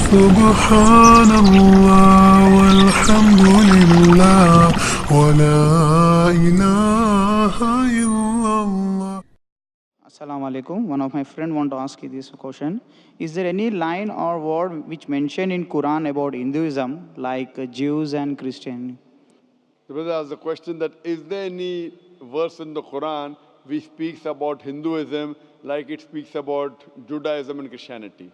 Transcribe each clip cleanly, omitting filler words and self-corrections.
سبحان الله والحمد لله ولا إله إلا الله. Assalamu alaikum. One of my friend want to ask you this question. Is there any line or word which mentioned in Quran about Hinduism, like Jews and Christian? The brother asked the question that is there any verse in the Quran which speaks about Hinduism like it speaks about Judaism and Christianity?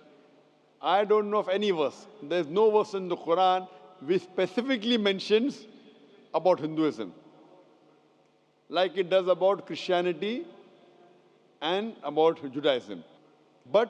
I don't know of any verse. There's no verse in the Quran which specifically mentions about Hinduism like it does about Christianity and about Judaism. But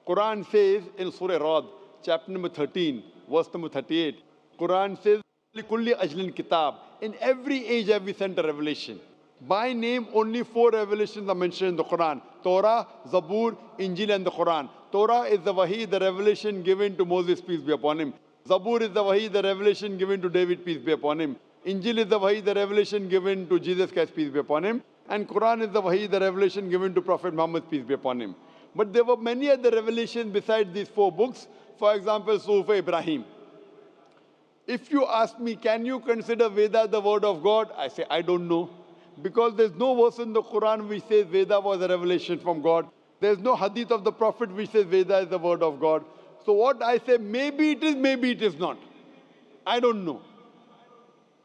Quran says in Surah Rad, chapter number 13, verse number 38, Quran says, "Likulli ajlin kitab." In every age have we sent a revelation. By name, only 4 revelations are mentioned in the Quran: Torah, Zabur, Injil, and the Quran. Torah is the wahi, the revelation given to Moses, peace be upon him. Zabur is the wahi, the revelation given to David, peace be upon him. Injil is the wahi, the revelation given to Jesus Christ, peace be upon him. And Quran is the wahi, the revelation given to Prophet Muhammad, peace be upon him. But there were many other revelations besides these 4 books. For example, Sufa Ibrahim. If you ask me, can you consider Veda the word of God? I say, I don't know. Because there's no verse in the Quran which says Veda was a revelation from God. There's no hadith of the Prophet which says Veda is the word of God. So what I say, maybe it is, maybe it is not. I don't know.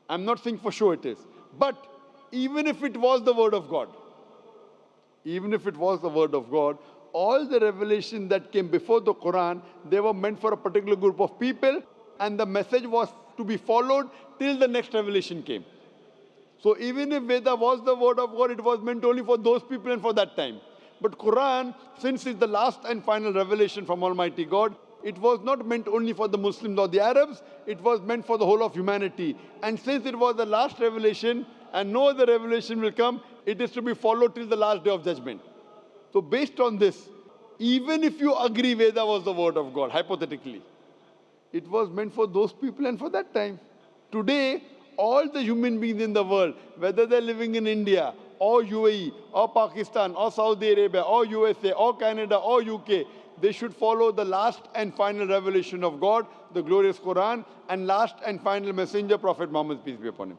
I'm not saying for sure it is. But even if it was the word of God, even if it was the word of God, all the revelations that came before the Quran, they were meant for a particular group of people, and the message was to be followed till the next revelation came. So even if Veda was the word of God, it was meant only for those people and for that time. But Quran, since it's the last and final revelation from Almighty God, it was not meant only for the Muslims or the Arabs, it was meant for the whole of humanity. And since it was the last revelation and no other revelation will come, it is to be followed till the last day of judgment. So based on this, even if you agree Veda was the word of God, hypothetically, it was meant for those people and for that time. Today, all the human beings in the world, whether they're living in India or UAE or Pakistan or Saudi Arabia or USA or Canada or UK, they should follow the last and final revelation of God, the glorious Quran, and last and final messenger, Prophet Muhammad, peace be upon him.